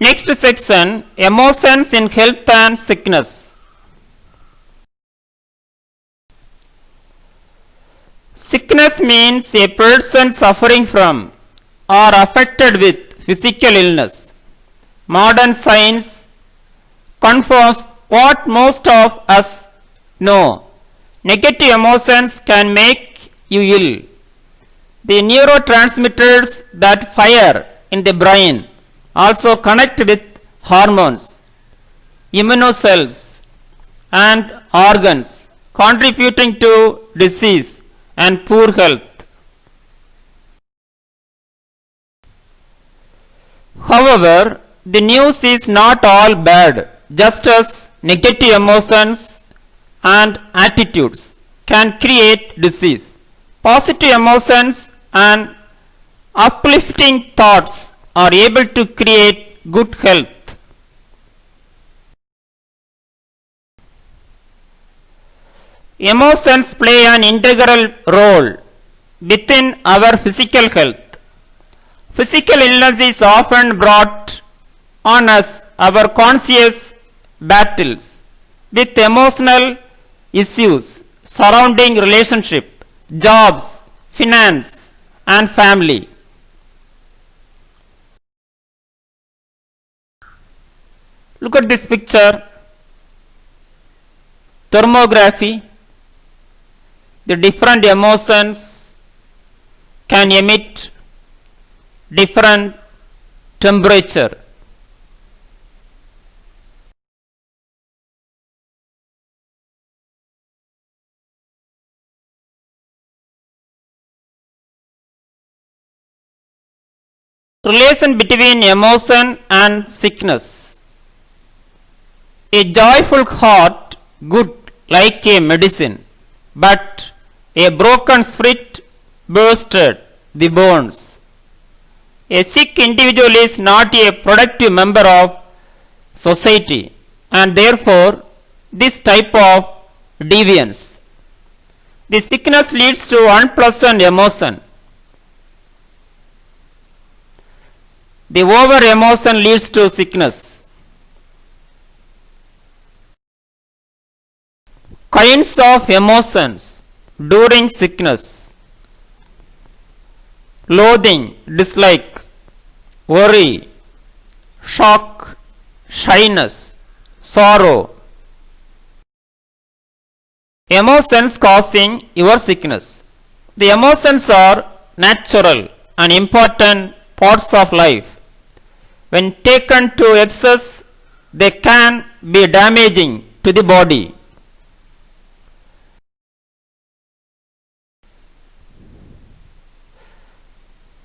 Next section, emotions in health and sickness. Sickness means a person suffering from or affected with physical illness. Modern science confirms what most of us know. Negative emotions can make you ill. The neurotransmitters that fire in the brain also connect with hormones, immunocells, and organs, contributing to disease and poor health. However, the news is not all bad, just as negative emotions and attitudes can create disease. Positive emotions and uplifting thoughts are able to create good health. Emotions play an integral role within our physical health. Physical illness is often brought on us our conscious battles with emotional issues surrounding relationship, jobs, finance, and family. Look at this picture. Thermography. The different emotions can emit different temperature. Relation between emotion and sickness. A joyful heart good like a medicine, but a broken spirit bursted the bones. A sick individual is not a productive member of society, and therefore this type of deviance. The sickness leads to unpleasant emotion. The over emotion leads to sickness. Kinds of emotions during sickness: loathing, dislike, worry, shock, shyness, sorrow. Emotions causing your sickness. The emotions are natural and important parts of life. When taken to excess, they can be damaging to the body.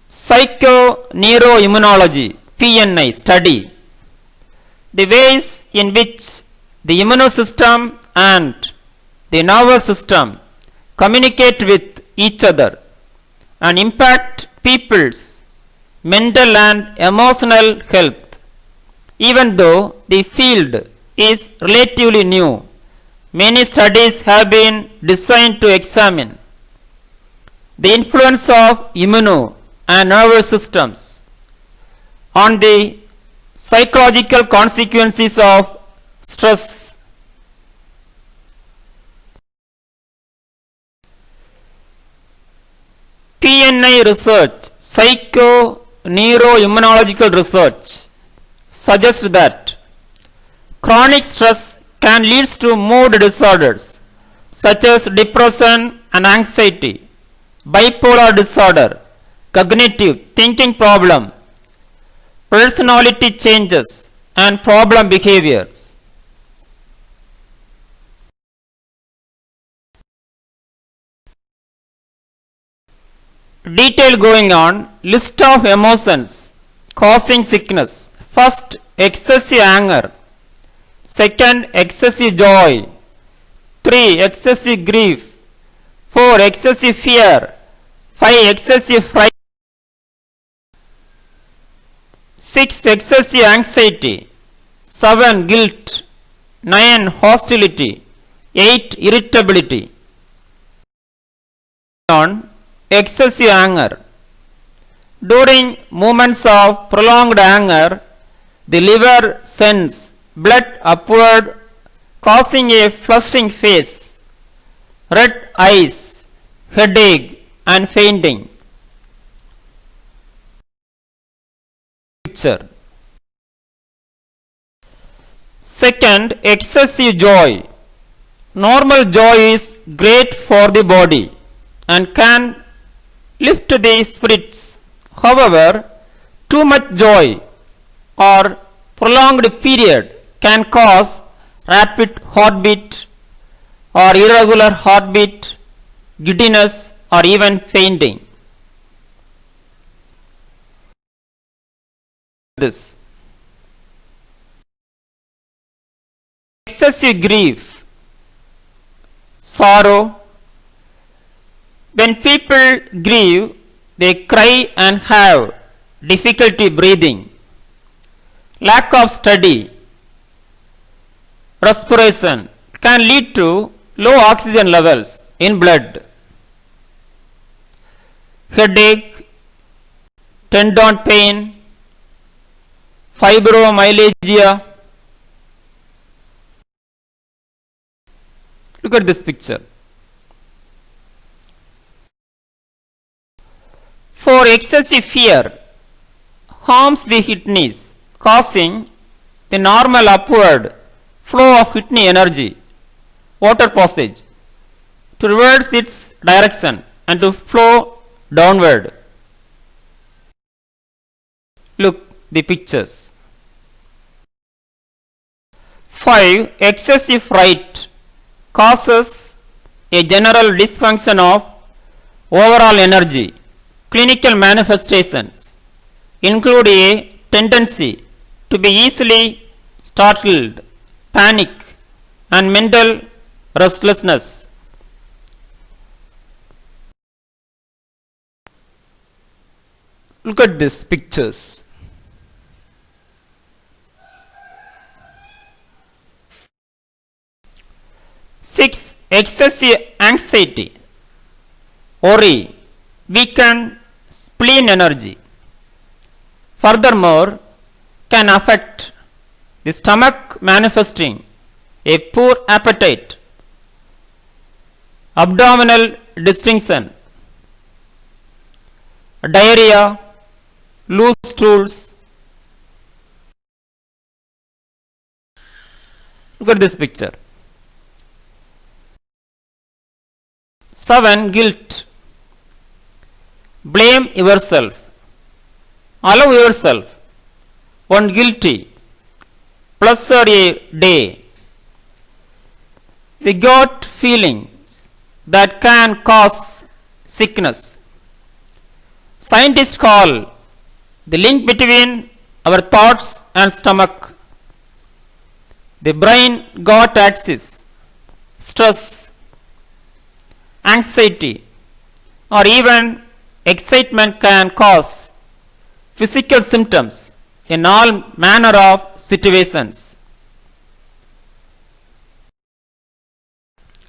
Psychoneuroimmunology (PNI) study the ways in which the immune system and the nervous system communicate with each other and impact people's mental and emotional health. Even though the field is relatively new, many studies have been designed to examine the influence of immune and nervous systems on the psychological consequences of stress. PNI research, psychoneuroimmunological research, suggests that chronic stress can lead to mood disorders such as depression and anxiety, bipolar disorder, cognitive thinking problem, personality changes, and problem behaviors. Detail going on. List of emotions causing sickness. First, excessive anger. Second, excessive joy. 3, excessive grief. 4, excessive fear. 5, excessive fright. 6, excessive anxiety. 7, guilt. 9, hostility. 8, irritability. On excessive anger. During moments of prolonged anger, The liver sends blood upward, causing a flushing face, red eyes, headache, and fainting. Picture. Second, excessive joy. Normal joy is great for the body and can lift the spirits. However, too much joy or prolonged period can cause rapid heartbeat or irregular heartbeat, giddiness, or even fainting. This excessive grief, sorrow. When people grieve, they cry and have difficulty breathing, lack of study, respiration can lead to low oxygen levels in blood, headache, tendon pain, fibromyalgia. Look at this picture. For excessive fear harms the kidneys, causing the normal upward flow of kidney energy, water passage, to reverse its direction and to flow downward. Look the pictures. 5. Excessive fright causes a general dysfunction of overall energy. Clinical manifestations include a tendency to be easily startled, panic, and mental restlessness. Look at these pictures. Six, excessive anxiety, worry, weaken spleen energy. Furthermore, can affect the stomach, manifesting a poor appetite, abdominal distension, diarrhea, loose stools. Look at this picture. 7. Guilt. Blame yourself. Allow yourself one guilty pleasure a day. The gut feelings that can cause sickness. Scientists call the link between our thoughts and stomach the brain gut axis. Stress, anxiety, or even excitement can cause physical symptoms in all manner of situations.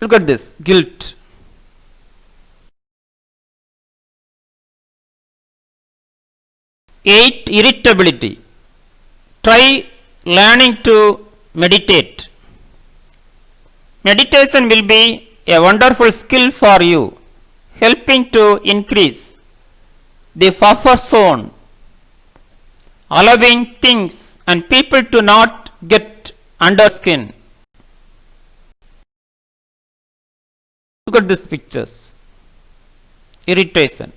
Look at this, guilt. 8. Irritability. Try learning to meditate. Meditation will be a wonderful skill for you, helping to increase the buffer zone, allowing things and people to not get under skin. Look at these pictures. Irritation.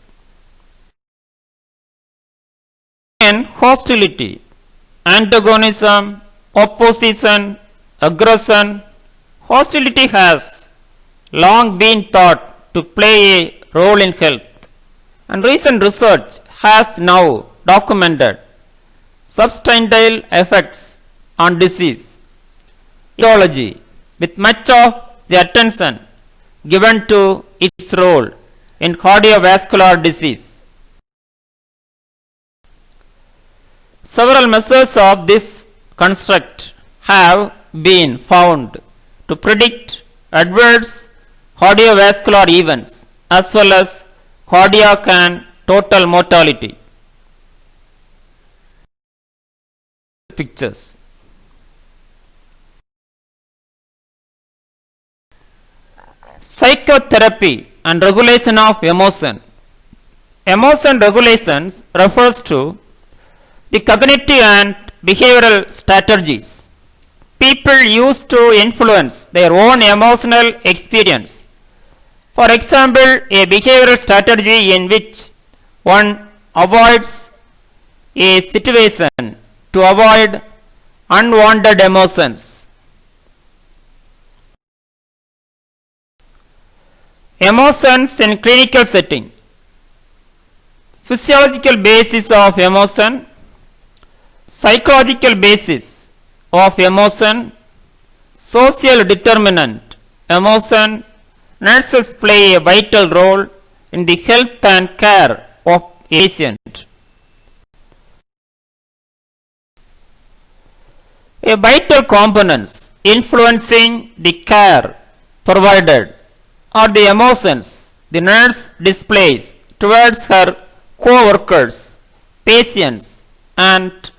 And hostility, antagonism, opposition, aggression. Hostility has long been thought to play a role in health, and recent research has now documented substantial effects on disease etiology, with much of the attention given to its role in cardiovascular disease. Several measures of this construct have been found to predict adverse cardiovascular events as well as cardiac and total mortality. pictures. Psychotherapy and regulation of emotion. Emotion regulations refers to the cognitive and behavioral strategies people use to influence their own emotional experience. For example, a behavioral strategy in which one avoids a situation to avoid unwanted emotions. Emotions in clinical setting. Physiological basis of emotion, psychological basis of emotion, social determinant emotion. Nurses play a vital role in the health and care of a patient. A vital components influencing the care provided are the emotions the nurse displays towards her co-workers, patients, and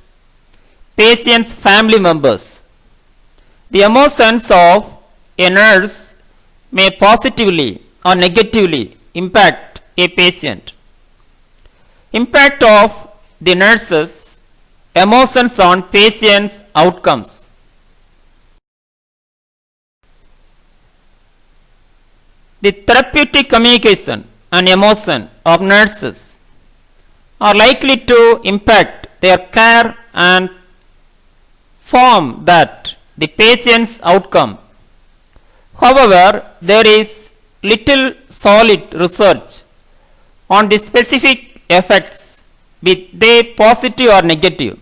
patients' family members. The emotions of a nurse may positively or negatively impact a patient. Impact of the nurse's emotions on patients' outcomes. The therapeutic communication and emotion of nurses are likely to impact their care and form that the patient's outcome. However, there is little solid research on the specific effects, be they positive or negative.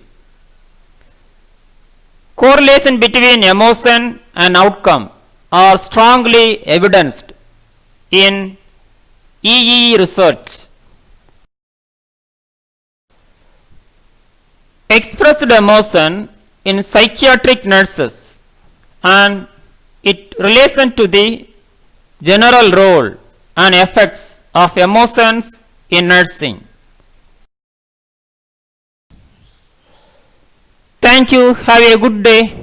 Correlation between emotion and outcome are strongly evidenced in EEE research. Expressed emotion in psychiatric nurses and its relation to the general role and effects of emotions in nursing. Thank you. Have a good day.